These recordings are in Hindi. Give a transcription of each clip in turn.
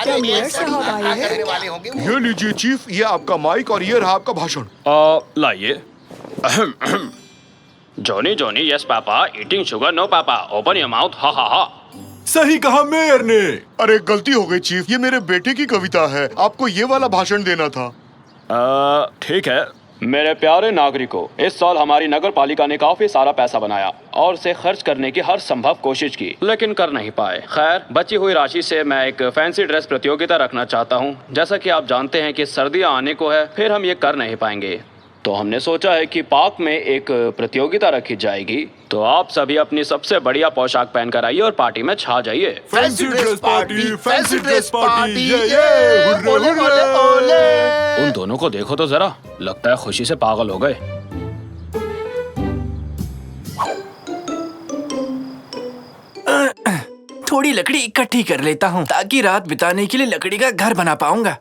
क्या मेयर साहब आए हैं? ये लीजिए चीफ, ये आपका माइक और ये रहा आपका भाषण। लाइए। Johnny Johnny yes papa, eating sugar no papa, open your mouth, ha ha हा। सही कहा मेयर ने। अरे गलती हो गई चीफ, ये मेरे बेटे की कविता है, आपको ये वाला भाषण देना था। ठीक है। मेरे प्यारे नागरिकों, इस साल हमारी नगर पालिका ने काफी सारा पैसा बनाया और उसे खर्च करने की हर संभव कोशिश की, लेकिन कर नहीं पाए। खैर, बची हुई राशि से मैं एक फैंसी ड्रेस प्रतियोगिता रखना चाहता हूँ। जैसा कि आप जानते हैं कि सर्दियाँ आने को है, फिर हम ये कर नहीं पाएंगे, तो हमने सोचा है कि पार्क में एक प्रतियोगिता रखी जाएगी। तो आप सभी अपनी सबसे बढ़िया पोशाक पहनकर आइए और पार्टी में छा जाइए। Fancy dress party, fancy dress party, ये हुर्रे हुर्रे ओले। उन दोनों को देखो तो जरा, लगता है खुशी से पागल हो गए। थोड़ी लकड़ी इकट्ठी कर लेता हूँ ताकि रात बिताने के लिए लकड़ी का घर बना पाऊंगा।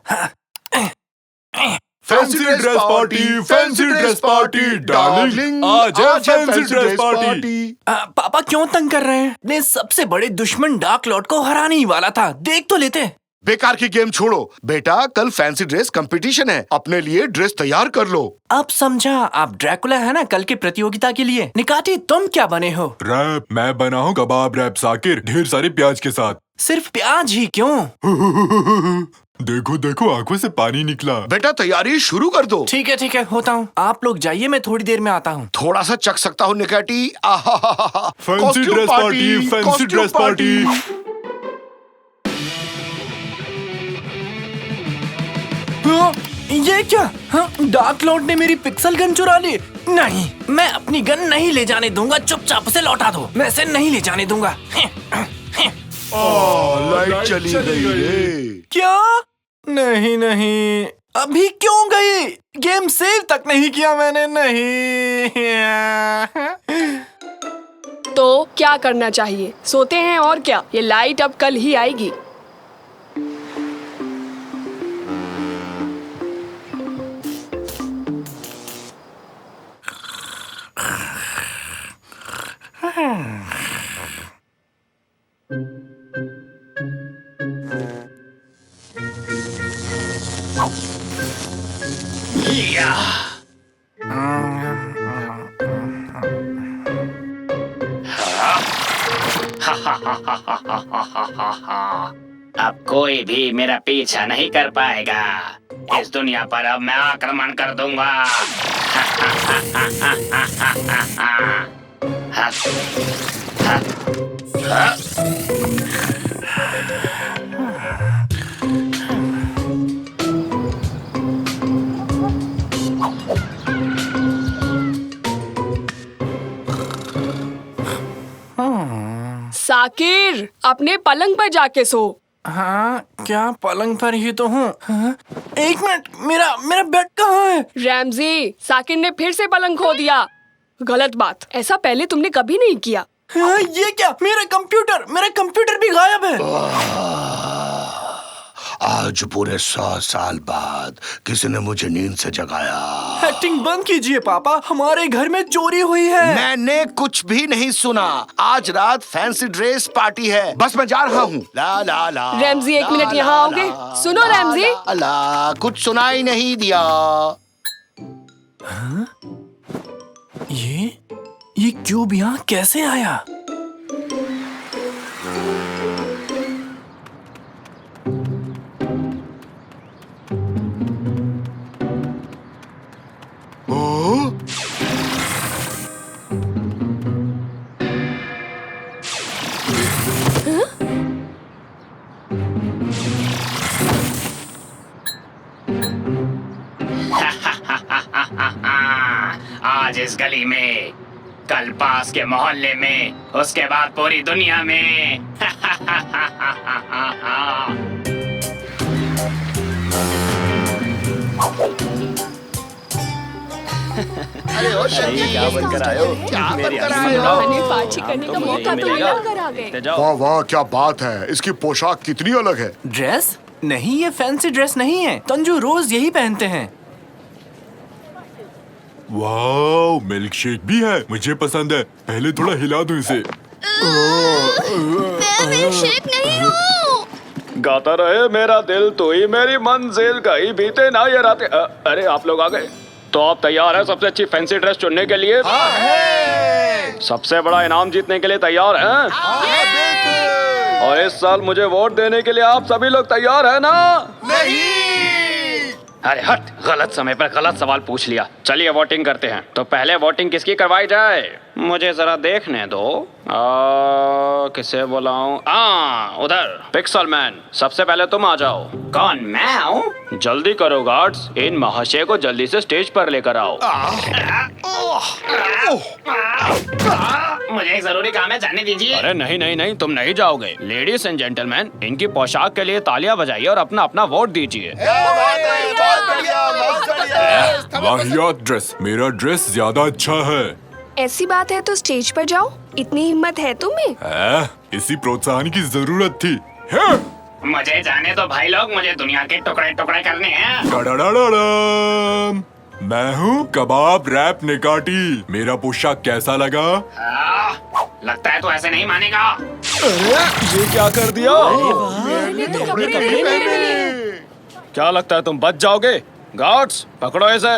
Fancy dress party, fancy dress party, darling आज है फैंसी ड्रेस पार्टी। पापा क्यों तंग कर रहे हैं? अपने सबसे बड़े दुश्मन डार्क लॉर्ड को हराने ही वाला था, देख तो लेते। बेकार की गेम छोड़ो बेटा, कल फैंसी ड्रेस कंपटीशन है, अपने लिए ड्रेस तैयार कर लो। अब समझा, आप ड्रैकुला है ना कल की प्रतियोगिता के लिए। निकाटी, तुम क्या बने हो? रैप, मैं बना हूँ कबाब रैप साकिर, ढेर सारे प्याज के साथ। सिर्फ प्याज ही क्यों? देखो देखो, आंखों से पानी निकला। बेटा तैयारी शुरू कर दो। ठीक है, होता हूँ। आप लोग जाइए, मैं थोड़ी देर में आता हूँ। थोड़ा सा चख सकता हूँ निकाटी। Fancy dress party, fancy dress party. ये क्या? डार्क लॉर्ड ने मेरी पिक्सल गन चुरा ली। नहीं, मैं अपनी गन नहीं ले जाने दूंगा। चुपचाप से लौटा दो, मैं इसे नहीं ले जाने दूंगा। लाइट चली गई रे। क्या? नहीं, अभी क्यों गई? गेम सेव तक नहीं किया मैंने। नहीं। तो क्या करना चाहिए? सोते हैं और क्या, ये लाइट अब कल ही आएगी। अब कोई भी मेरा पीछा नहीं कर पाएगा। इस दुनिया पर अब मैं आक्रमण कर दूंगा। साकिर, अपने पलंग पर जाके सो। हाँ, क्या पलंग पर ही तो हूँ। हाँ? एक मिनट, मेरा बेड कहाँ है? रैमजी, साकिर ने फिर से पलंग खो दिया। गलत बात, ऐसा पहले तुमने कभी नहीं किया। हाँ, ये क्या? मेरा कंप्यूटर भी गायब है। आज पूरे 100 साल बाद किसी ने मुझे नींद से जगाया। एक्टिंग बंद कीजिए पापा, हमारे घर में चोरी हुई है। मैंने कुछ भी नहीं सुना। आज रात फैंसी ड्रेस पार्टी है, बस मैं जा रहा हूँ। ला ला ला। रैमजी, एक मिनट यहाँ आओगे? सुनो रैमजी। ला, कुछ सुनाई नहीं दिया। हाँ? ये क्यूब यहाँ कैसे आया? आज इस गली में, कल पास के मोहल्ले में, उसके बाद पूरी दुनिया में। अरे ओ शक्ति, क्या बनकर आए हो? क्या मेरी बनकर आंखें आए हो? हमें पार्टी करने का मौका तो मिला कर आ गए। वाह वाह, क्या बात है, इसकी पोशाक कितनी अलग है। ड्रेस? नहीं, ये फैंसी ड्रेस नहीं है। तंजू रोज यही पहनते हैं। वाओ, मिल्क शेक भी है, मुझे पसंद है। पहले थोड़ा हिला दूं इसे। मैं मिल्क शेक नहीं हूँ। गाता रहे मेरा दिल, तू ही मेरी मंजिल, कहीं बीते ना ये रातें। अरे आप लोग आ गए, तो आप तैयार हैं सबसे अच्छी फैंसी ड्रेस चुनने के लिए? सबसे बड़ा इनाम जीतने के लिए तैयार हैं? और इस साल मुझे वोट देने के लिए आप सभी लोग तैयार हैं ना? अरे हट, गलत समय पर गलत सवाल पूछ लिया। चलिए वोटिंग करते हैं। तो पहले वोटिंग किसकी करवाई जाए? मुझे जरा देखने दो। किसे बुलाऊं? उधर पिक्सल मैन, सबसे पहले तुम आ जाओ। कौन, मैं हूँ? जल्दी करो गार्ड्स, इन महाशय को जल्दी से स्टेज पर लेकर आओ। मुझे एक जरूरी काम है, जाने दीजिए। अरे नहीं नहीं नहीं, तुम नहीं जाओगे। लेडीज एंड जेंटलमैन, इनकी पोशाक के लिए तालियां बजाइए और अपना अपना वोट दीजिए। वाहियात ड्रेस, मेरा ड्रेस ज्यादा अच्छा है। ऐसी बात है तो स्टेज पर जाओ, इतनी हिम्मत है तुम्हें? इसी प्रोत्साहन की जरूरत थी। मुझे जाने दो भाई लोग, मुझे दुनिया के टुकड़े टुकड़े करने हैं। डडडडडम। मैं हूँ कबाब रैप निकाटी। मेरा पोशाक कैसा लगा? लगता है तो ऐसे नहीं मानेगा। ये क्या कर दिया? क्या लगता है तुम बच जाओगे? गार्ड्स, पकड़ो इसे।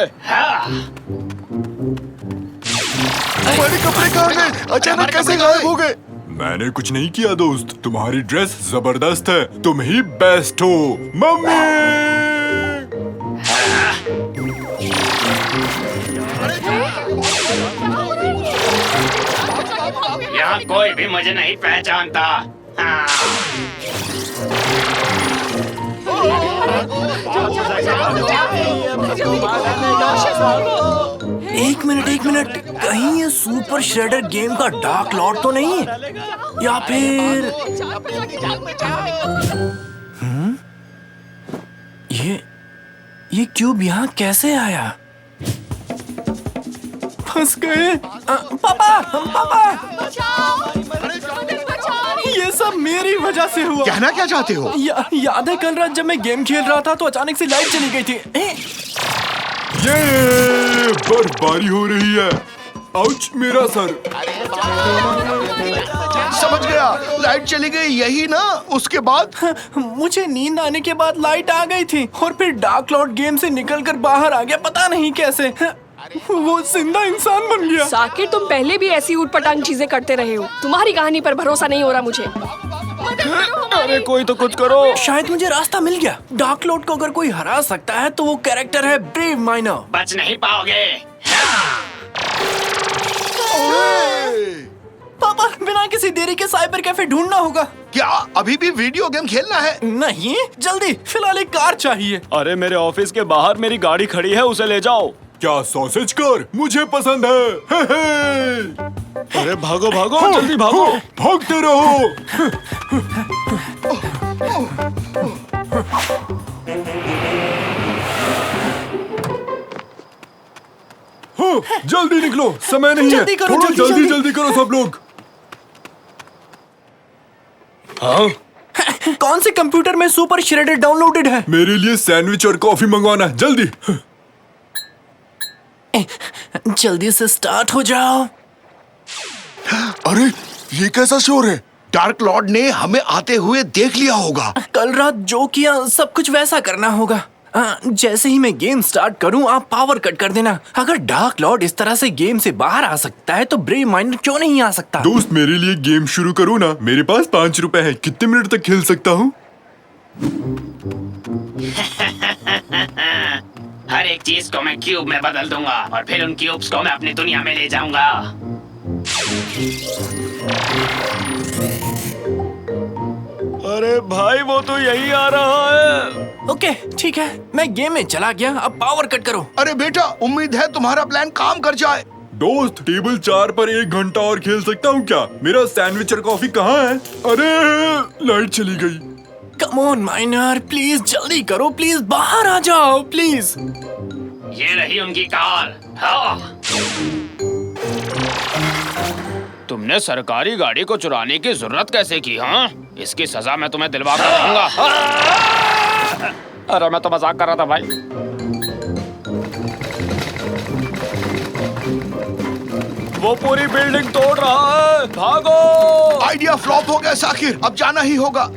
हमारे कपड़े कहाँ गए? अचानक कैसे गायब हो गए? मैंने कुछ नहीं किया दोस्त, तुम्हारी ड्रेस जबरदस्त है, तुम ही बेस्ट हो। मम्मी! यहाँ कोई भी मुझे नहीं पहचानता। एक मिनट, कहीं ये सुपर श्रेडर गेम का डार्क लॉर्ड तो नहीं? या फिर ये क्यूब यहाँ कैसे आया? फंस गए। पापा! ये सब मेरी वजह से हुआ। कहना क्या चाहते हो? याद है कल रात जब मैं गेम खेल रहा था तो अचानक से लाइट चली गई थी। ये बर्फबारी हो रही है। आउच, मेरा सर। समझ गया, लाइट चली गई, यही ना? उसके बाद? मुझे नींद आने के बाद लाइट आ गई थी और फिर डार्क लॉर्ड गेम से निकलकर बाहर आ गया, पता नहीं कैसे। वो जिंदा इंसान बन गया। साकिर, तुम पहले भी ऐसी ऊटपटांग चीजें करते रहे हो। तुम्हारी कहानी पर भरोसा नहीं हो रहा मुझे। अरे कोई तो कुछ करो। शायद मुझे रास्ता मिल गया। डार्क लॉर्ड को अगर कोई हरा सकता है तो वो कैरेक्टर है ब्रेव माइनर। बच नहीं पाओगे। पापा, बिना किसी देरी के साइबर कैफे ढूंढना होगा। क्या अभी भी वीडियो गेम खेलना है? नहीं, जल्दी, फिलहाल एक कार चाहिए। अरे मेरे ऑफिस के बाहर मेरी गाड़ी खड़ी है, उसे ले जाओ। क्या सॉसेज कार? मुझे पसंद है। अरे भागो भागो, जल्दी भागो। भागते रहो। जल्दी निकलो, समय नहीं है। जल्दी करो, थोड़ा जल्दी जल्दी करो सब लोग। कौन से कंप्यूटर में सुपर श्रेडर डाउनलोडेड है? मेरे लिए सैंडविच और कॉफी मंगवाना है, जल्दी। जल्दी से स्टार्ट हो जाओ। अरे ये कैसा शोर है? डार्क लॉर्ड ने हमें आते हुए देख लिया होगा। कल रात जो किया सब कुछ वैसा करना होगा। जैसे ही मैं गेम स्टार्ट करूं आप पावर कट कर देना। अगर डार्क लॉर्ड इस तरह से गेम से बाहर आ सकता है तो ब्रेव माइनर क्यों नहीं आ सकता? दोस्त, मेरे लिए गेम शुरू करो ना। मेरे पास 5 रुपए है, कितने मिनट तक खेल सकता हूँ? हर एक चीज को मैं क्यूब में बदल दूंगा और फिर उन क्यूब्स को मैं अपनी दुनिया में ले जाऊंगा। अरे भाई, वो तो यही आ रहा है। ओके, ठीक है, मैं गेम में चला गया। अब पावर कट करो। अरे बेटा, उम्मीद है तुम्हारा प्लान काम कर जाए। दोस्त, टेबल 4 पर 1 घंटा और खेल सकता हूँ क्या? मेरा सैंडविच और कॉफी कहाँ है? अरे लाइट चली गई। कम ऑन माइनर, प्लीज जल्दी करो, प्लीज बाहर आ जाओ, प्लीज। ये रही उनकी कार। हाँ। तुमने सरकारी गाड़ी को चुराने की जरूरत कैसे की? हाँ, इसकी सजा मैं तुम्हें दिलवा कर दूंगा। अरे मैं तो मजाक कर रहा था भाई। वो पूरी बिल्डिंग तोड़ रहा है, भागो। आइडिया फ्लॉप हो गया साकिर, अब जाना ही होगा।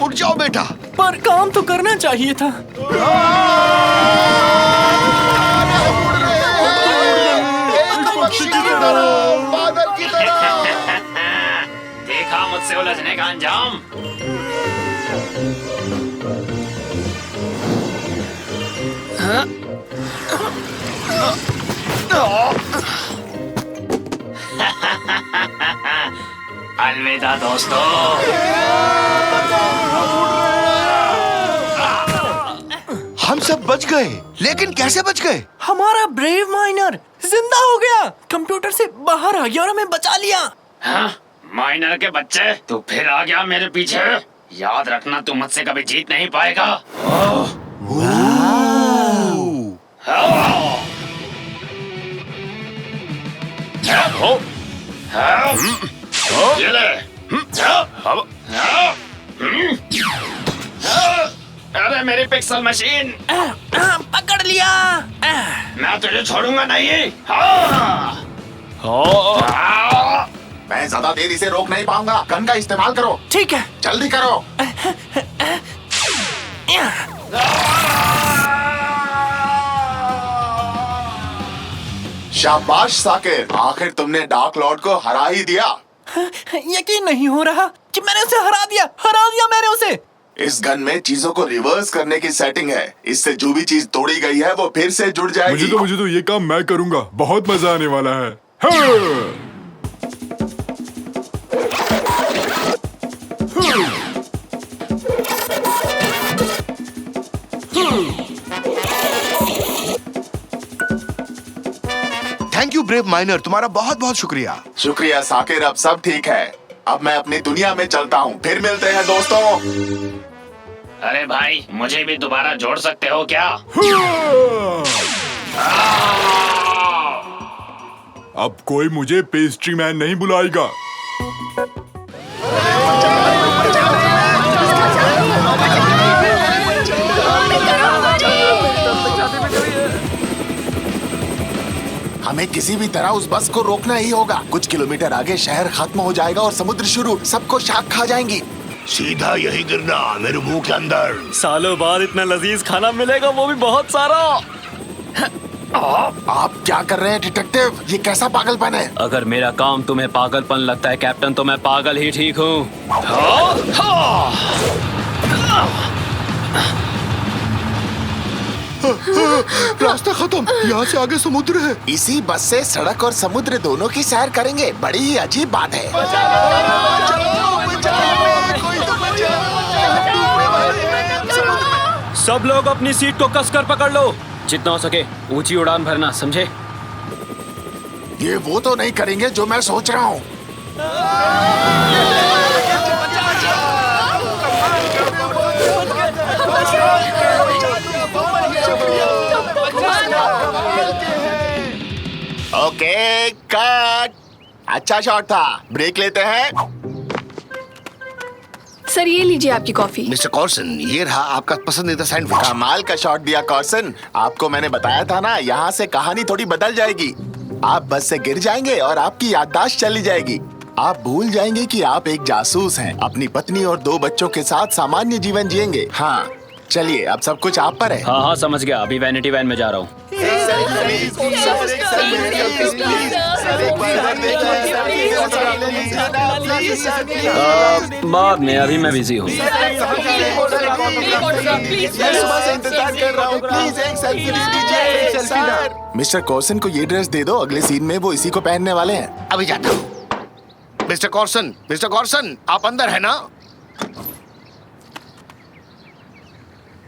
उठ जाओ बेटा। पर काम तो करना चाहिए था। पक्षी की तरह, बादल की तरह। देखा मुझसे उलझने का अंजाम। अलविदा दोस्तों। हम सब बच गए, लेकिन कैसे बच गए? हमारा ब्रेव माइनर जिंदा हो गया, कंप्यूटर से बाहर आ गया और हमें बचा लिया। हाँ? माइनर के बच्चे, तू फिर आ गया मेरे पीछे। याद रखना, तू मुझसे कभी जीत नहीं पाएगा। ये ले। अरे मेरी पिक्सल मशीन, पकड़ लिया। मैं तुझे छोड़ूंगा नहीं। मैं ज्यादा देर इसे रोक नहीं पाऊंगा। गन का इस्तेमाल करो। ठीक है। जल्दी करो। शाबाश साकिर, आखिर तुमने डार्क लॉर्ड को हरा ही दिया। यकीन नहीं हो रहा कि मैंने उसे हरा दिया मैंने उसे। इस गन में चीजों को रिवर्स करने की सेटिंग है। इससे जो भी चीज तोड़ी गई है वो फिर से जुड़ जाएगी। मुझे तो ये काम मैं करूंगा। बहुत मजा आने वाला है। हाँ! थैंक यू ब्रेव माइनर, तुम्हारा बहुत बहुत शुक्रिया। शुक्रिया साकिर, अब सब ठीक है। अब मैं अपनी दुनिया में चलता हूँ। फिर मिलते हैं दोस्तों। अरे भाई, मुझे भी दोबारा जोड़ सकते हो क्या? अब कोई मुझे पेस्ट्री मैन नहीं बुलाएगा। हमें किसी भी तरह उस बस को रोकना ही होगा। कुछ किलोमीटर आगे शहर खत्म हो जाएगा और समुद्र शुरू। सबको शाख खा जाएंगी। सीधा यही गिरना मेरे मुंह के अंदर। सालों बाद इतना लजीज खाना मिलेगा, वो भी बहुत सारा। आप क्या कर रहे हैं डिटेक्टिव? ये कैसा पागलपन है? अगर मेरा काम तुम्हें पागलपन लगता है कैप्टन, तो मैं पागल ही ठीक हूँ। रास्ता खत्म, यहाँ से आगे समुद्र है। इसी बस से सड़क और समुद्र दोनों की सैर करेंगे। बड़ी ही अजीब बात है। सब लोग अपनी सीट को कसकर पकड़ लो। जितना हो सके ऊंची उड़ान भरना, समझे? ये वो तो नहीं करेंगे जो मैं सोच रहा हूँ। Okay cut. अच्छा शॉट था। ब्रेक लेते हैं। सर ये लीजिए आपकी कॉफी। मिस्टर कॉर्सन, ये रहा आपका पसंदीदा सैंडविच। कमाल का शॉट दिया कॉर्सन। आपको मैंने बताया था ना, यहाँ से कहानी थोड़ी बदल जाएगी। आप बस से गिर जाएंगे और आपकी याददाश्त चली जाएगी। आप भूल जाएंगे कि आप एक जासूस हैं। अपनी पत्नी और 2 बच्चों के साथ सामान्य जीवन जिएंगे। हाँ चलिए, अब सब कुछ आप पर है। हाँ समझ गया। अभी वैनिटी वैन में जा रहा हूँ। बाद में, अभी मैं बिजी हूँ। मिस्टर कॉर्सन को ये ड्रेस दे दो। अगले सीन में वो इसी को पहनने वाले हैं। अभी जाता हूँ। मिस्टर कॉर्सन, आप अंदर है ना?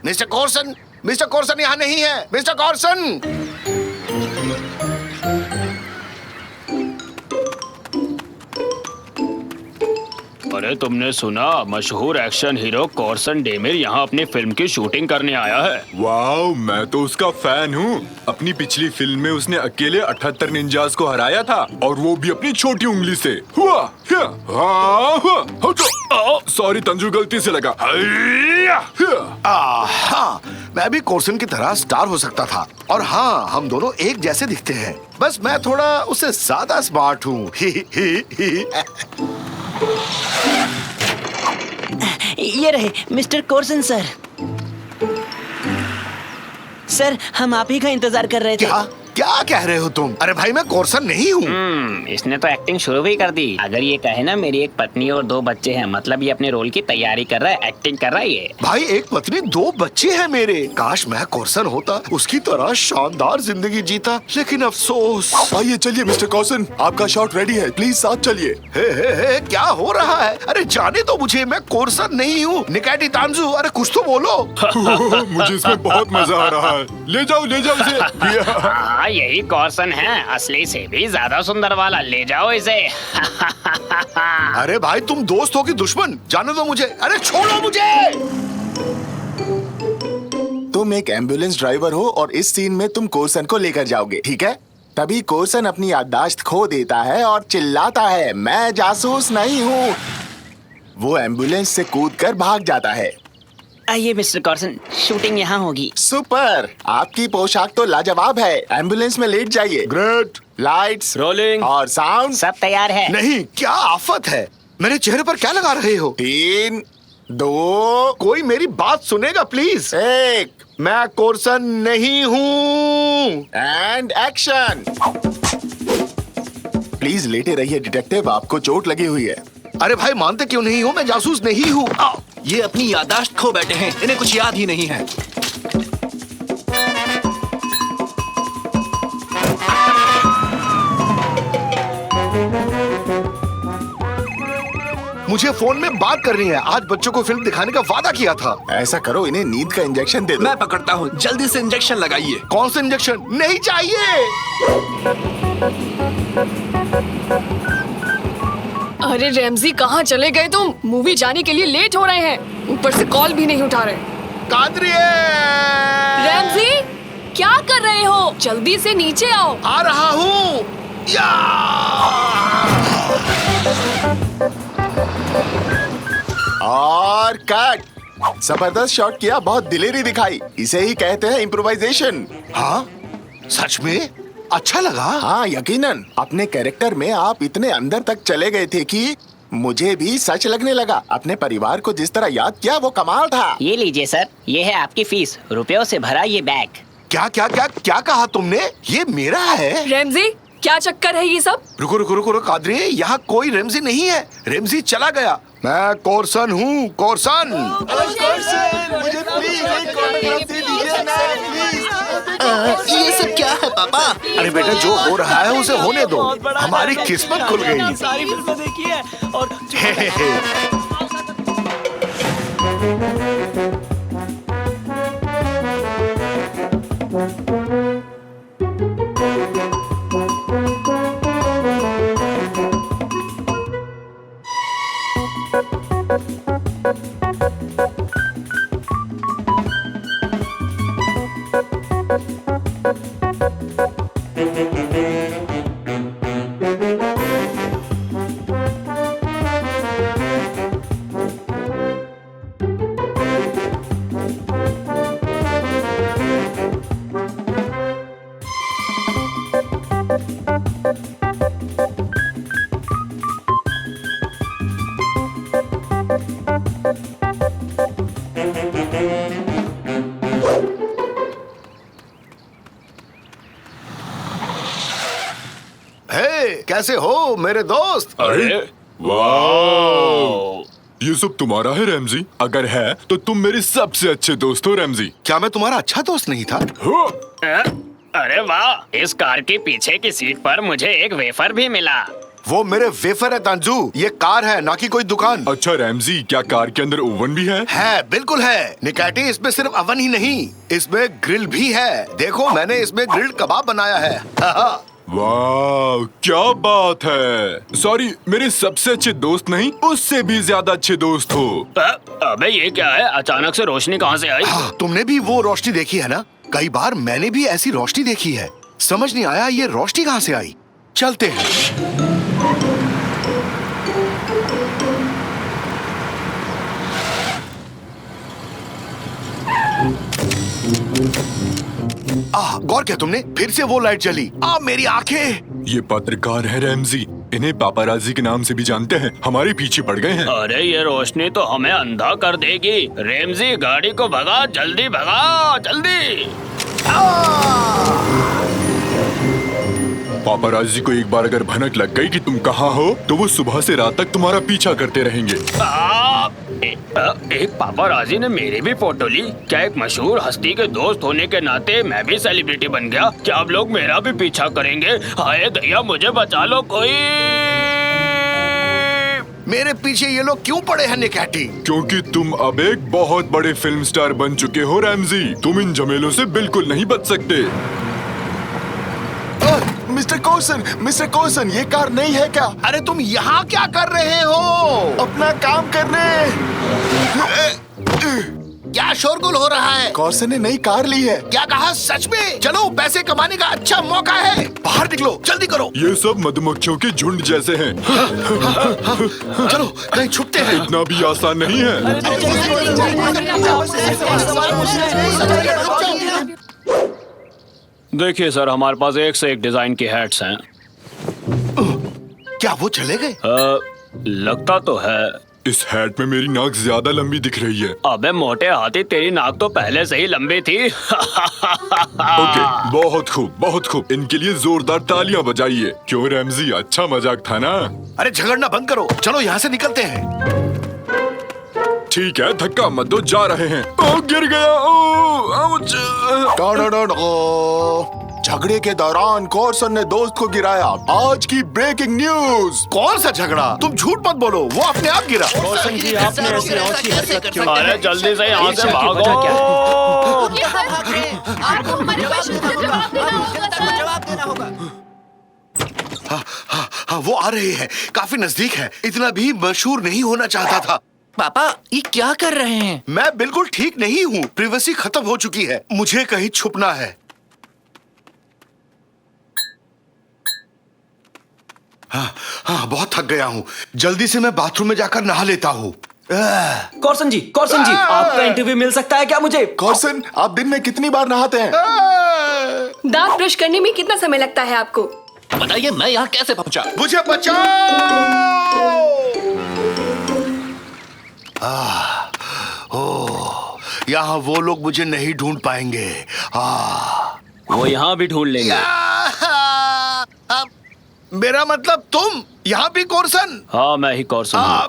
मिस्टर कॉर्सन यहाँ नहीं है। मिस्टर कॉर्सन! अरे तुमने सुना, मशहूर एक्शन हीरो कॉर्सन डेमिर यहाँ अपनी फिल्म की शूटिंग करने आया है। वाओ, मैं तो उसका फैन हूँ। अपनी पिछली फिल्म में उसने अकेले 78 निंजास को हराया था, और वो भी अपनी छोटी उंगली से। सॉरी तंजू, गलती से लगा। हाँ, मैं भी कॉर्सन की तरह स्टार हो सकता था। और हाँ, हम दोनों एक जैसे दिखते हैं। बस मैं थोड़ा उससे ज्यादा स्मार्ट हूँ। ये रहे मिस्टर कोर्सन सर। सर हम आप ही का इंतजार कर रहे थे। क्या क्या कह रहे हो तुम? अरे भाई मैं कोर्सन नहीं हूँ। इसने तो एक्टिंग शुरू भी कर दी। अगर ये कहे ना मेरी एक पत्नी और 2 बच्चे हैं, मतलब ये अपने रोल की तैयारी कर रहा है, एक्टिंग कर रहा है ये। भाई एक पत्नी 2 बच्चे हैं मेरे। काश मैं कोर्सन होता, उसकी तरह शानदार जिंदगी जीता, लेकिन अफसोस। आइए चलिए मिस्टर कॉसन, आपका शॉट रेडी है, प्लीज साथ चलिए। हे, क्या हो रहा है? अरे जाने तो मुझे, मैं कोर्सन नहीं हूँ। निकाटी तांजू, अरे कुछ तो बोलो। मुझे इसमें बहुत मजा आ रहा है। ले जाओ इसे। हाँ यही कॉर्सन है, असली से भी ज्यादा सुंदर वाला। ले जाओ इसे। अरे भाई तुम दोस्त हो कि दुश्मन? जाने दो मुझे। अरे छोड़ो मुझे। तुम एक एम्बुलेंस ड्राइवर हो और इस सीन में तुम कोर्सन को लेकर जाओगे, ठीक है? तभी कोर्सन अपनी याददाश्त खो देता है और चिल्लाता है, मैं जासूस नहीं हूँ। वो एम्बुलेंस से कूदकर भाग जाता है। आइए मिस्टर कॉर्सन, शूटिंग यहाँ होगी। सुपर, आपकी पोशाक तो लाजवाब है। एम्बुलेंस में लेट जाइए। ग्रेट। Lights, rolling. और साउंड। सब तैयार है। नहीं, क्या आफत है? मेरे चेहरे पर क्या लगा रहे हो? 3, 2, कोई मेरी बात सुनेगा प्लीज? 1 मैं कोर्सन नहीं हूँ। And action. प्लीज लेटे रहिए डिटेक्टिव, आपको चोट लगी हुई है। अरे भाई मानते क्यों नहीं हो? मैं जासूस नहीं हूँ। ये अपनी याददाश्त खो बैठे हैं, इन्हें कुछ याद ही नहीं है। मुझे फोन में बात करनी है। आज बच्चों को फिल्म दिखाने का वादा किया था। ऐसा करो, इन्हें नींद का इंजेक्शन दे दो। मैं पकड़ता हूँ, जल्दी से इंजेक्शन लगाइए। कौन सा इंजेक्शन? नहीं चाहिए। अरे रैमजी कहाँ चले गए तुम? मूवी जाने के लिए लेट हो रहे हैं, ऊपर से कॉल भी नहीं उठा रहे। कादरिए! रैमजी क्या कर रहे हो? जल्दी से नीचे आओ। आ रहा हूँ। या! और कट। जबरदस्त शॉट किया, बहुत दिलेरी दिखाई। इसे ही कहते हैं इम्प्रोवाइजेशन। हाँ सच में अच्छा लगा। हाँ यकीनन, अपने कैरेक्टर में आप इतने अंदर तक चले गए थे कि मुझे भी सच लगने लगा। अपने परिवार को जिस तरह याद किया वो कमाल था। ये लीजिए सर, ये है आपकी फीस। रुपयों से भरा ये बैग। क्या क्या क्या क्या कहा तुमने? ये मेरा है? रैमजी क्या चक्कर है ये सब? रुको रुको रुको रुको कादरिए, यहाँ कोई रेमजी नहीं है। रेमजी चला गया। मैं कोर्सन हूँ, कोर्सन। मुझे प्लीज एक ऑटोग्राफ दे दीजिए ना, प्लीज। ये सब क्या है पापा? अरे बेटा जो हो रहा है उसे होने दो। हमारी किस्मत खुल गई। सारी फिल्में देखी है और कैसे हो मेरे दोस्त? अरे वाह, ये सब तुम्हारा है रैमजी? अगर है तो तुम मेरे सबसे अच्छे दोस्त हो रैमजी। क्या मैं तुम्हारा अच्छा दोस्त नहीं था? हो। अरे वाह, इस कार के पीछे की सीट पर मुझे एक वेफर भी मिला। वो मेरे वेफर है तांजू, ये कार है ना कि कोई दुकान। अच्छा रैमजी, क्या कार के अंदर ओवन भी है? है, बिल्कुल है निकाटी। इसमें सिर्फ अवन ही नहीं, इसमें ग्रिल भी है। देखो मैंने इसमें ग्रिल्ड कबाब बनाया है। वाह क्या बात है। सॉरी, मेरे सबसे अच्छे दोस्त नहीं, उससे भी ज्यादा अच्छे दोस्त हो। अबे ये क्या है? अचानक से रोशनी कहाँ से आई? हाँ, तुमने भी वो रोशनी देखी है ना? कई बार मैंने भी ऐसी रोशनी देखी है। समझ नहीं आया ये रोशनी कहाँ से आई। चलते हैं। गौर किया तुमने? फिर से वो लाइट जली। मेरी आंखें। ये पत्रकार है रैमजी, इन्हें पापाराजी के नाम से भी जानते हैं, हमारे पीछे पड़ गए हैं। अरे ये रोशनी तो हमें अंधा कर देगी। रेमजी गाड़ी को भगा, जल्दी भगा, जल्दी। पापाराजी को एक बार अगर भनक लग गई कि तुम कहाँ हो तो वो सुबह से रात तक तुम्हारा पीछा करते रहेंगे। एक पापाराजी ने मेरी भी फोटो ली। क्या एक मशहूर हस्ती के दोस्त होने के नाते मैं भी सेलिब्रिटी बन गया? क्या आप लोग मेरा भी पीछा करेंगे? हाय दया, मुझे बचा लो कोई। मेरे पीछे ये लोग क्यों पड़े हैं निकैटी? क्योंकि तुम अब एक बहुत बड़े फिल्म स्टार बन चुके हो रैमजी। तुम इन झमेलों से बिल्कुल नहीं बच सकते। मिस्टर कोर्सन, ये कार नहीं है क्या? अरे तुम यहाँ क्या कर रहे हो? अपना काम करने। क्या शोरगुल हो रहा है? कोर्सन ने नई कार ली है। क्या कहा? सच में? चलो, पैसे कमाने का अच्छा मौका है। बाहर निकलो, जल्दी करो। ये सब मधुमक्खियों के झुंड जैसे हैं। चलो कहीं छुपते हैं। इतना भी आसान नहीं है। देखिए सर, हमारे पास एक से एक डिजाइन की हैट्स हैं। क्या वो चले गए? लगता तो है। इस हैट में मेरी नाक ज्यादा लंबी दिख रही है। अबे मोटे हाथी, तेरी नाक तो पहले से ही लंबी थी। ओके, बहुत खूब, बहुत खूब। इनके लिए जोरदार तालियां बजाइए। क्यों रैमजी, अच्छा मजाक था ना? अरे झगड़ना बंद करो, चलो यहाँ से निकलते हैं। ठीक है, धक्का मत दो, जा रहे हैं। ओ, गिर गया। ओ, आउच। झगड़े के दौरान कोर्सन ने दोस्त को गिराया। आज की ब्रेकिंग न्यूज। कौन सा झगड़ा? तुम झूठ मत बोलो, वो अपने आप गिरा। कोर्सन जी, आपने ऐसी औंधी हरकत क्यों? अरे जल्दी से यहाँ से भागो। हाँ, वो आ रहे हैं। काफी नजदीक है। इतना भी मशहूर नहीं होना चाहता था। पापा, ये क्या कर रहे हैं? मैं बिल्कुल ठीक नहीं हूँ। प्रिवेसी खत्म हो चुकी है। मुझे कहीं छुपना है। हाँ, बहुत थक गया हूँ। जल्दी से मैं बाथरूम में जाकर नहा लेता हूँ। कॉर्सन जी, आपका इंटरव्यू मिल सकता है क्या मुझे? कोर्सन, आप दिन में कितनी बार नहाते हैं? दांत ब्रश करने में कितना समय लगता है आपको? बताइए, मैं यहाँ कैसे पहुँचा? मुझे बचाओ। यहाँ वो लोग मुझे नहीं ढूंढ पाएंगे। वो यहाँ भी ढूंढ लेंगे। मेरा मतलब तुम यहाँ भी कोर्सन? हाँ, मैं ही कोर्सन हूँ।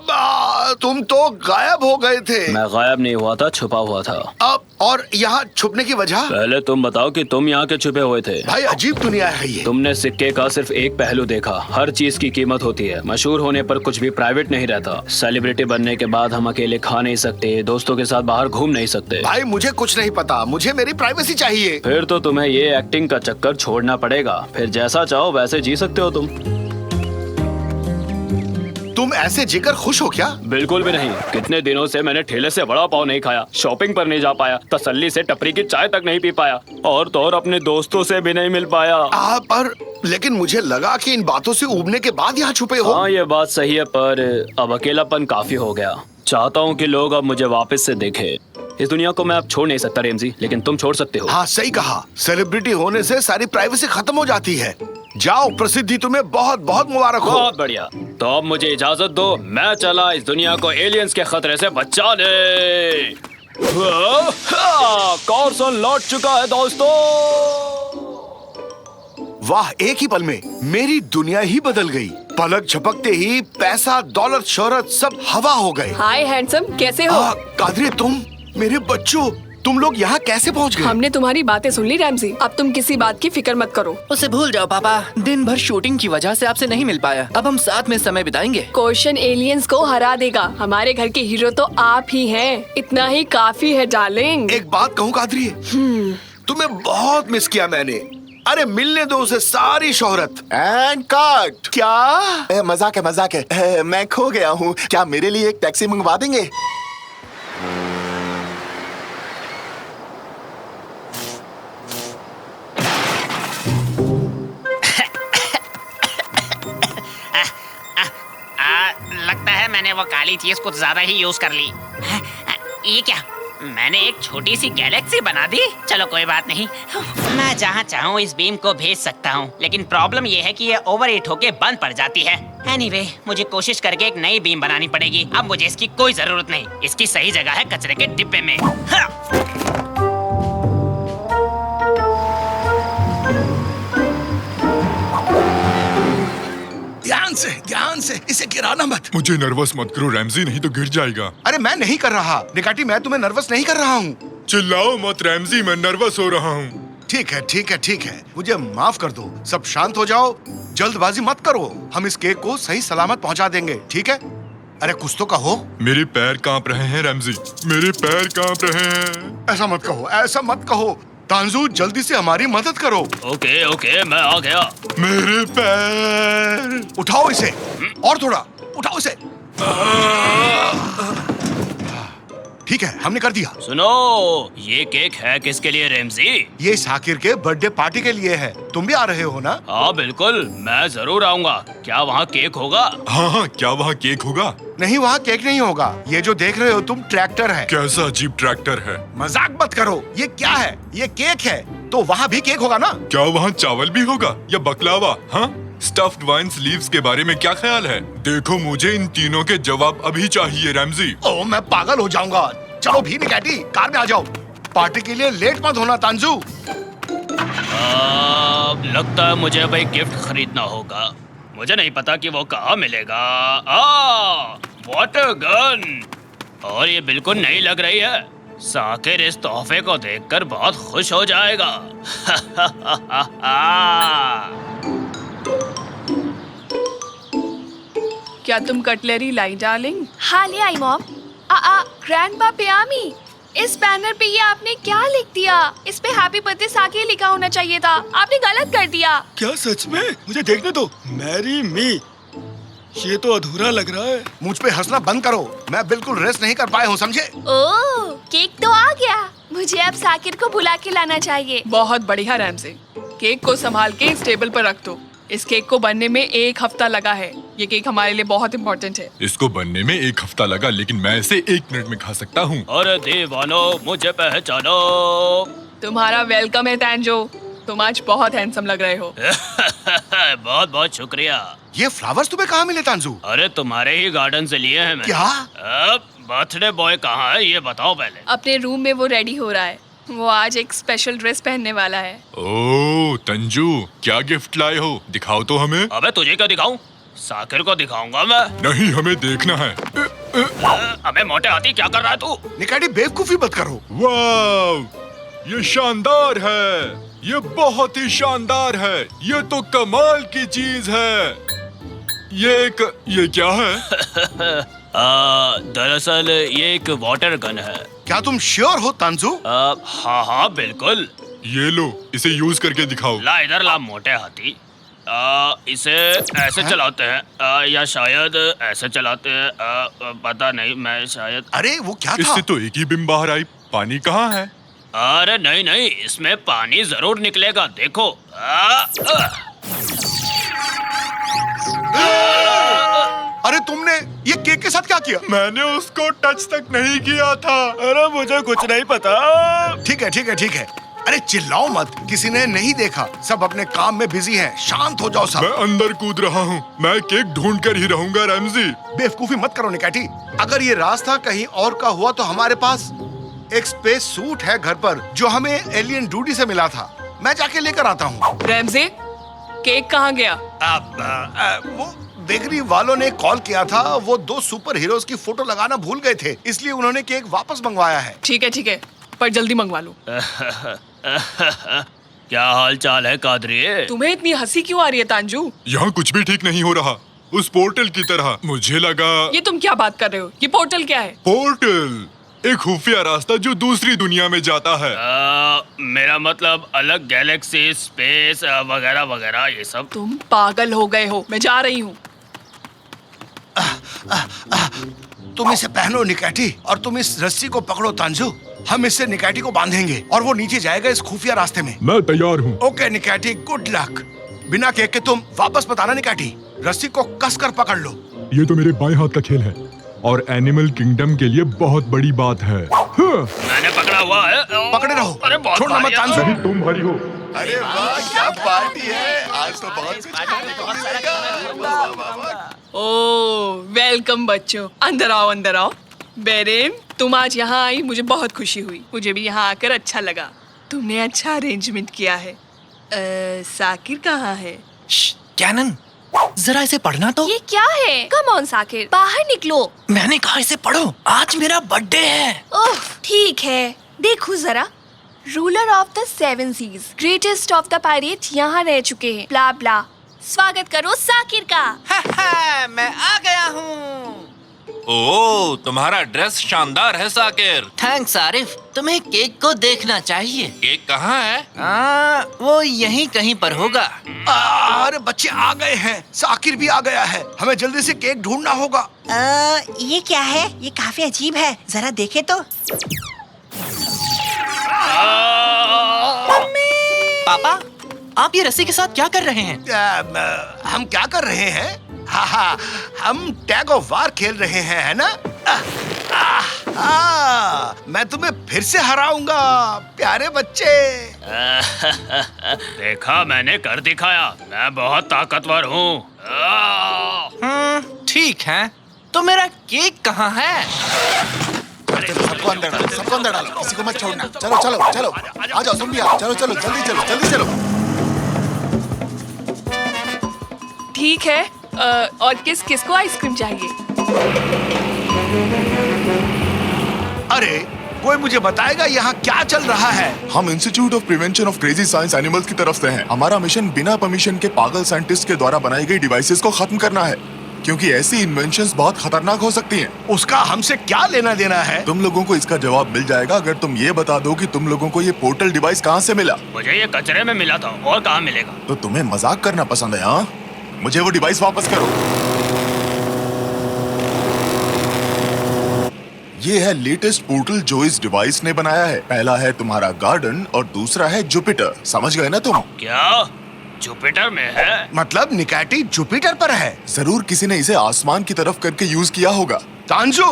तुम तो गायब हो गए थे। मैं गायब नहीं हुआ था, छुपा हुआ था। अब और यहाँ छुपने की वजह? पहले तुम बताओ कि तुम यहाँ के छुपे हुए थे। भाई, अजीब दुनिया है ये। तुमने सिक्के का सिर्फ एक पहलू देखा। हर चीज की कीमत होती है। मशहूर होने पर कुछ भी प्राइवेट नहीं रहता। सेलिब्रिटी बनने के बाद हम अकेले खा नहीं सकते, दोस्तों के साथ बाहर घूम नहीं सकते। भाई, मुझे कुछ नहीं पता। मुझे मेरी प्राइवेसी चाहिए। फिर तो तुम्हें ये एक्टिंग का चक्कर छोड़ना पड़ेगा। फिर जैसा चाहो वैसे जी सकते हो तुम। तुम ऐसे जीकर खुश हो क्या? बिल्कुल भी नहीं। कितने दिनों से मैंने ठेले से वड़ा पाव नहीं खाया, शॉपिंग पर नहीं जा पाया, तसल्ली से टपरी की चाय तक नहीं पी पाया, और तो और अपने दोस्तों से भी नहीं मिल पाया। पर लेकिन मुझे लगा कि इन बातों से उबने के बाद यहाँ छुपे हो। हाँ, ये बात सही है, पर अब अकेलापन काफी हो गया। चाहता हूँ कि लोग अब मुझे वापस से देखें। इस दुनिया को मैं अब छोड़ नहीं सकता रेमजी, लेकिन तुम छोड़ सकते हो। हाँ, सही कहा। सेलिब्रिटी होने से सारी प्राइवेसी खत्म हो जाती है। जाओ, प्रसिद्धि तुम्हें बहुत बहुत मुबारक हो। बहुत बढ़िया। तो अब मुझे इजाजत दो, मैं चला इस दुनिया को एलियंस के खतरे से बचाने। कोर्सन लौट चुका है दोस्तों। वाह, एक ही पल में मेरी दुनिया ही बदल गई। पलक झपकते ही पैसा, दौलत, शोहरत सब हवा हो गए। हाय हैंडसम, कैसे हो? कादरी, तुम, मेरे बच्चों, तुम लोग यहाँ कैसे पहुँच गए? हमने तुम्हारी बातें सुन ली रैमजी। अब तुम किसी बात की फिक्र मत करो। उसे भूल जाओ पापा। दिन भर शूटिंग की वजह से आपसे नहीं मिल पाया। अब हम साथ में समय बिताएंगे। कोर्सन एलियंस को हरा देगा। हमारे घर के हीरो तो आप ही हैं। इतना ही काफी है डार्लिंग। एक बात कहूँ कादरी, तुम्हें बहुत मिस किया मैंने। अरे मिलने दो उसे सारी शोहरत। And cut. क्या? मजाक है, मजाक है। मैं खो गया हूँ। क्या मेरे लिए एक टैक्सी मंगवा देंगे? लगता है मैंने वो काली चीज कुछ ज्यादा ही यूज कर ली। ये क्या? मैंने एक छोटी सी गैलेक्सी बना दी। चलो कोई बात नहीं, मैं जहाँ चाहूँ इस बीम को भेज सकता हूँ, लेकिन प्रॉब्लम ये है कि ये ओवर हीट होके बंद पड़ जाती है। एनीवे, मुझे कोशिश करके एक नई बीम बनानी पड़ेगी। अब मुझे इसकी कोई जरूरत नहीं। इसकी सही जगह है कचरे के डिब्बे में। हाँ। ध्यान से इसे गिराना मत। मुझे नर्वस मत करो रैमजी, नहीं तो गिर जाएगा। अरे मैं नहीं कर रहा निकाटी, मैं तुम्हें नर्वस नहीं कर रहा हूँ। चिल्लाओ मत रैमजी, मैं नर्वस हो रहा हूँ। ठीक है ठीक है ठीक है, मुझे माफ कर दो। सब शांत हो जाओ, जल्दबाजी मत करो। हम इस केक को सही सलामत पहुंचा देंगे, ठीक है? अरे कुछ तो कहो। मेरे पैर कांप रहे हैं रैमजी, मेरे पैर कांप रहे हैं। ऐसा मत कहो, ऐसा मत कहो। तांजू जल्दी से हमारी मदद करो। ओके ओके, मैं आ गया। मेरे पैर। उठाओ इसे, और थोड़ा उठाओ इसे। ठीक है, हमने कर दिया। सुनो, ये केक है किसके लिए रैमजी? ये शाकिर के बर्थडे पार्टी के लिए है। तुम भी आ रहे हो ना? हाँ बिल्कुल, मैं जरूर आऊंगा। क्या वहाँ केक होगा? हाँ हाँ, क्या वहाँ केक होगा? नहीं, वहाँ केक नहीं होगा। ये जो देख रहे हो तुम ट्रैक्टर है। कैसा अजीब ट्रैक्टर है। मजाक मत करो, ये क्या है? ये केक है, तो वहाँ भी केक होगा ना? क्या वहाँ चावल भी होगा या बकलावा? हाँ, स्टफ्ड वाइन लीव्स के बारे में क्या ख्याल है? देखो, मुझे इन तीनों के जवाब अभी चाहिए रैमजी। ओ, मैं पागल हो जाऊंगा। चलो भी निकाटी, कार में आ जाओ। पार्टी के लिए लेट मत होना तांजू। लगता है मुझे अब एक गिफ्ट खरीदना होगा। मुझे नहीं पता कि वो कहाँ मिलेगा। वाटर गन, और ये बिल्कुल नई लग रही है। साकिर इस तोहफे को देखकर बहुत खुश हो जाएगा। क्या तुम कटलरी लाई डार्लिंग? हाँ ले आई मॉम। ग्रैंडपा पियामी, इस बैनर पे ये आपने क्या लिख दिया? इस पे हैप्पी बर्थडे साकिर लिखा होना चाहिए था। आपने गलत कर दिया। क्या सच में? मुझे देखने दो। मैरी मी, ये तो अधूरा लग रहा है। मुझ पे हंसना बंद करो, मैं बिल्कुल रेस्ट नहीं कर पाया हूँ, समझे? ओह, केक तो आ गया। मुझे अब साकिर को बुला के लाना चाहिए। बहुत बढ़िया रैमजी, केक को संभाल के इस टेबल पर रख दो। इस केक को बनने में 1 हफ्ता लगा है। ये केक हमारे लिए बहुत इम्पोर्टेंट है। इसको बनने में 1 हफ्ता लगा, लेकिन मैं इसे 1 मिनट में खा सकता हूँ। अरे दीवानो, मुझे पहचानो। तुम्हारा वेलकम है तांजो, तुम आज बहुत हैंडसम लग रहे हो। बहुत बहुत शुक्रिया। ये फ्लावर्स तुम्हें कहाँ मिले तांजू? अरे तुम्हारे ही गार्डन से लिए हैं मैंने। क्या? बर्थडे बॉय कहाँ है ये बताओ पहले। अपने रूम में वो रेडी हो रहा है। वो आज एक स्पेशल ड्रेस पहनने वाला है। ओह तंजू, क्या गिफ्ट लाए हो? दिखाओ तो हमें। अबे तुझे क्या दिखाऊं? साकिर को दिखाऊंगा मैं। नहीं, हमें देखना है। अबे मोटे हाथी, क्या कर रहा है तू? निकाटी, बेवकूफी मत करो। वाह, ये शानदार है। ये बहुत ही शानदार है। ये तो कमाल की चीज है। ये क्या है? दरअसल ये एक वाटर गन है। क्या तुम श्योर हो तांजू? हाँ हाँ बिल्कुल। ये लो, इसे यूज करके दिखाओ। ला इधर ला मोटे हाथी। इसे ऐसे चलाते हैं या शायद ऐसे चलाते हैं। पता नहीं, मैं शायद। अरे वो क्या था? इससे तो एक ही बिम बाहर आई। पानी कहाँ है? अरे नहीं नहीं, इसमें पानी जरूर निकलेगा, देखो। अरे तुमने ये केक के साथ क्या किया? मैंने उसको टच तक नहीं किया था। अरे मुझे कुछ नहीं पता। ठीक है ठीक है ठीक है। अरे चिल्लाओ मत, किसी ने नहीं देखा। सब अपने काम में बिजी हैं। शांत हो जाओ सब। मैं अंदर कूद रहा हूँ। मैं केक ढूंढ कर ही रहूंगा रैमजी। बेवकूफी मत करो निकाटी। अगर ये रास्ता कहीं और का हुआ तो हमारे पास एक स्पेस सूट है घर पर, जो हमें एलियन डूडी से मिला था। मैं जाके लेकर आता हूँ। रैमजी, केक कहाँ गया? वो बेकरी वालों ने कॉल किया था। वो 2 सुपर हीरोज की फोटो लगाना भूल गए थे, इसलिए उन्होंने केक वापस मंगवाया है। ठीक है, पर जल्दी मंगवा लो। क्या हाल चाल है कादरी? तुम्हें इतनी हंसी क्यों आ रही है तांजू? यहाँ कुछ भी ठीक नहीं हो रहा। उस पोर्टल की तरह मुझे लगा। ये तुम क्या बात कर रहे हो? ये पोर्टल क्या है? पोर्टल एक खुफिया रास्ता जो दूसरी दुनिया में जाता है। मेरा मतलब अलग गैलेक्सी, स्पेस वगैरह वगैरह ये सब। तुम पागल हो गए हो। मैं जा रही हूँ। तुम इसे पहनो निकाटी, और तुम इस रस्सी को पकड़ो तांजू। हम इससे निकाटी को बांधेंगे और वो नीचे जाएगा इस खुफिया रास्ते में। मैं तैयार हूँ। ओके निकाटी, गुड लक। बिना केक के तुम वापस मत आना निकाटी। रस्सी को कसकर पकड़ लो। ये तो मेरे बाएं हाथ का खेल है और एनिमल किंगडम के लिए बहुत बड़ी बात है। मैंने पकड़ा हुआ है। पकड़े रहो। अरे बहुत छोड़ना मत भारी है। तांजू। तुम भारी हो। अरे वाह, क्या पार्टी है। आज तो ओ वेलकम बच्चों, अंदर आओ अंदर आओ। बेरेम, तुम आज यहाँ आई, मुझे बहुत खुशी हुई। मुझे भी यहाँ आकर अच्छा लगा। तुमने अच्छा अरेंजमेंट किया है। साकिर कहाँ है? कैनन, जरा इसे पढ़ना तो। ये क्या है? कम ऑन साकिर, बाहर निकलो। मैंने कहा इसे पढ़ो, आज मेरा बर्थडे है। ओह ठीक है, देखो जरा। Ruler of the 7 seas, greatest of the pirate यहाँ रह चुके हैं। ब्ला ब्ला। स्वागत करो साकिर का। मैं आ गया हूँ। ओह, तुम्हारा ड्रेस शानदार है साकिर। थैंक्स आरिफ, तुम्हें केक को देखना चाहिए। केक कहाँ है? वो यहीं कहीं पर होगा। अरे बच्चे आ गए हैं, साकिर भी आ गया है। हमें जल्दी से केक ढूंढना होगा। ये क्या है? ये काफी अजीब है, जरा देखे तो। पापा, आप ये रस्सी के साथ क्या कर रहे हैं? हम क्या कर रहे हैं? हाँ, हम टैग ऑफ वार खेल रहे हैं, है ना? मैं तुम्हें फिर से हराऊंगा प्यारे बच्चे। देखा, मैंने कर दिखाया। मैं बहुत ताकतवर हूँ। ठीक है, तो मेरा केक कहाँ है? सबको अंदर डालो, किसी को मत छोड़ना। चलो चलो चलो, आ जाओ तुम भी आओ। चलो चलो, जल्दी चलो, जल्दी चलो। ठीक है, और किसको आइसक्रीम चाहिए? अरे कोई मुझे बताएगा यहाँ क्या चल रहा है? हम institute of prevention of crazy science animals की तरफ से हैं। हमारा मिशन बिना परमिशन के पागल साइंटिस्ट के द्वारा बनाई गई डिवाइसेस को खत्म करना है, क्योंकि ऐसी इन्वेंशंस बहुत खतरनाक हो सकती हैं। उसका हमसे क्या लेना देना है? तुम लोगों को इसका जवाब मिल जाएगा अगर तुम ये बता दो कि तुम लोगों को ये पोर्टल डिवाइस कहाँ से मिला। मुझे ये कचरे में मिला था, और कहाँ मिलेगा? तो तुम्हें मजाक करना पसंद है? हाँ, मुझे वो डिवाइस वापस करो। ये है लेटेस्ट पोर्टल जो इस डिवाइस ने बनाया है। पहला है तुम्हारा गार्डन और दूसरा है जुपिटर। समझ गए ना तुम? क्या जुपिटर में है? मतलब निकैटी जुपिटर पर है। जरूर किसी ने इसे आसमान की तरफ करके यूज किया होगा। तांजू,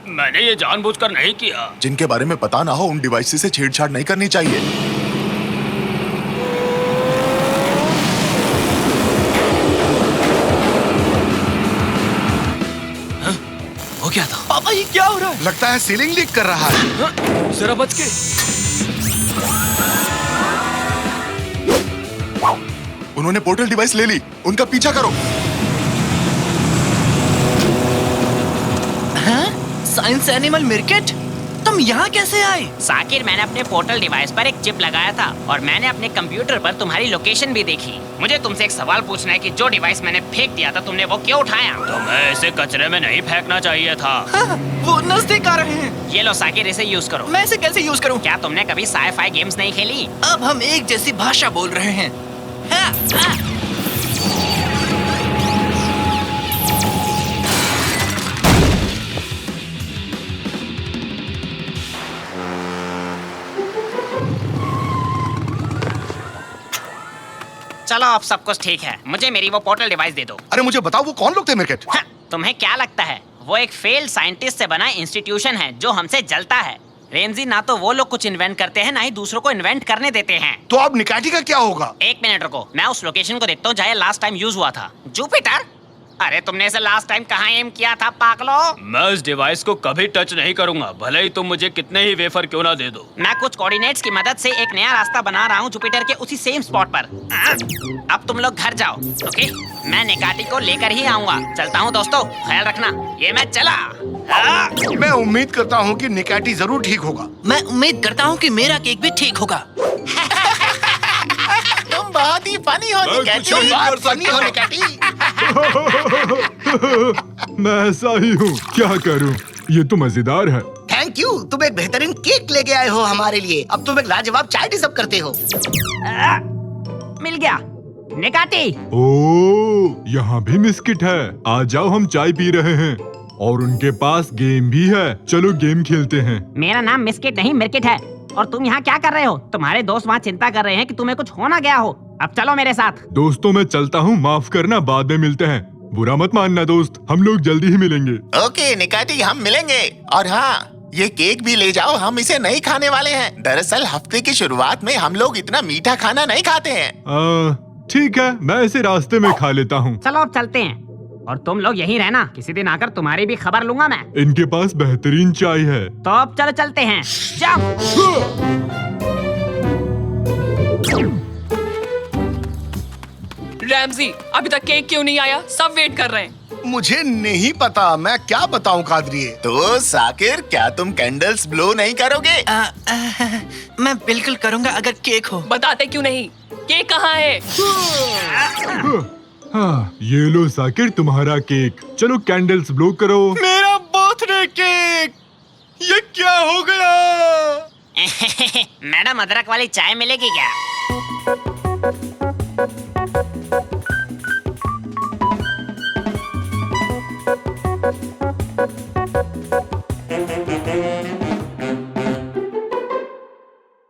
मैंने ये जानबूझकर नहीं किया। जिनके बारे में पता ना हो उन डिवाइस से छेड़छाड़ नहीं करनी चाहिए। वो क्या था? पापा, ये क्या हो रहा है? लगता है सीलिंग लीक कर रहा है। जरा बच के। उन्होंने पोर्टल डिवाइस ले ली, उनका पीछा करो। साइंस एनिमल मिर्केट, तुम यहाँ कैसे आए? साकिर, मैंने अपने पोर्टल डिवाइस पर एक चिप लगाया था और मैंने अपने कंप्यूटर पर तुम्हारी लोकेशन भी देखी। मुझे तुमसे एक सवाल पूछना है कि जो डिवाइस मैंने फेंक दिया था, तुमने वो क्यों उठाया? तुम्हें इसे कचरे में नहीं फेंकना चाहिए था। वो नजदीक आ रहे हैं। ये लो साकिर, इसे यूज करो। मैं इसे कैसे यूज करूँ? क्या तुमने कभी साई-फाई गेम्स नहीं खेली? अब हम एक जैसी भाषा बोल रहे हैं। चलो, अब सब कुछ ठीक है। मुझे मेरी वो पोर्टल डिवाइस दे दो। अरे मुझे बताओ, वो कौन लोग थे मिर्केट? तुम्हें क्या लगता है? वो एक फेल्ड साइंटिस्ट से बना इंस्टीट्यूशन है जो हमसे जलता है। रेंजी, ना तो वो लोग कुछ इन्वेंट करते हैं, ना ही दूसरों को इन्वेंट करने देते हैं। तो अब निकैटी का क्या होगा? एक मिनट रुको, मैं उस लोकेशन को देखता हूँ जहाँ लास्ट टाइम यूज हुआ था। जुपिटर? अरे तुमने इसे लास्ट टाइम कहाँ एम किया था पागलो? मैं इस डिवाइस को कभी टच नहीं करूंगा, भले ही तुम मुझे कितने ही वेफर क्यों ना दे दो। मैं कुछ कोऑर्डिनेट्स की मदद से एक नया रास्ता बना रहा हूँ जुपिटर के उसी सेम स्पॉट पर। अब तुम लोग घर जाओ, ओके? मैं निकाटी को लेकर ही आऊंगा। चलता हूँ दोस्तों, ख्याल रखना। ये मैं चला। मैं उम्मीद करता हूँ कि निकैटी जरूर ठीक होगा। मैं उम्मीद करता हूँ कि मेरा केक भी ठीक होगा। तुम बहुत ही फनी हो निकैटी। मैं ऐसा ही हूँ, क्या करूँ? ये तो मजेदार है। थैंक यू, तुम एक बेहतरीन केक लेके आए हो हमारे लिए। अब तुम एक लाजवाब चाय डिजर्व करते हो। मिल गया निकाटी। ओह, यहाँ भी बिस्किट है। आ जाओ, हम चाय पी रहे हैं और उनके पास गेम भी है। चलो गेम खेलते हैं। मेरा नाम मिस्किट नहीं मिर्किट है। और तुम यहाँ क्या कर रहे हो? तुम्हारे दोस्त वहाँ चिंता कर रहे हैं कि तुम्हें कुछ हो ना गया हो। अब चलो मेरे साथ। दोस्तों, मैं चलता हूँ, माफ करना, बाद में मिलते हैं। बुरा मत मानना दोस्त, हम लोग जल्दी ही मिलेंगे। ओके निकाटी, हम मिलेंगे। और हाँ, ये केक भी ले जाओ, हम इसे नहीं खाने वाले हैं। दरअसल हफ्ते की शुरुआत में हम लोग इतना मीठा खाना नहीं खाते हैं। ठीक है, मैं इसे रास्ते में खा लेता हूँ। चलो अब चलते हैं और तुम लोग यहीं रहना, किसी दिन आकर तुम्हारी भी खबर लूंगा मैं। इनके पास बेहतरीन चाय है। तो अब चलो चलते हैं, जाओ। रैमजी, अभी तक केक क्यों नहीं आया? सब वेट कर रहे हैं। मुझे नहीं पता, मैं क्या बताऊं कादरिए। तो साकिर, क्या तुम कैंडल्स ब्लो नहीं करोगे? मैं बिल्कुल करूंगा अगर केक हो। बताते क्यों नहीं? केक कहाँ है? हाँ, ये लो साकिर तुम्हारा केक। चलो कैंडल्स ब्लो करो। मेरा बर्थडे केक, ये क्या हो गया? मैडम, अदरक वाली चाय मिलेगी क्या?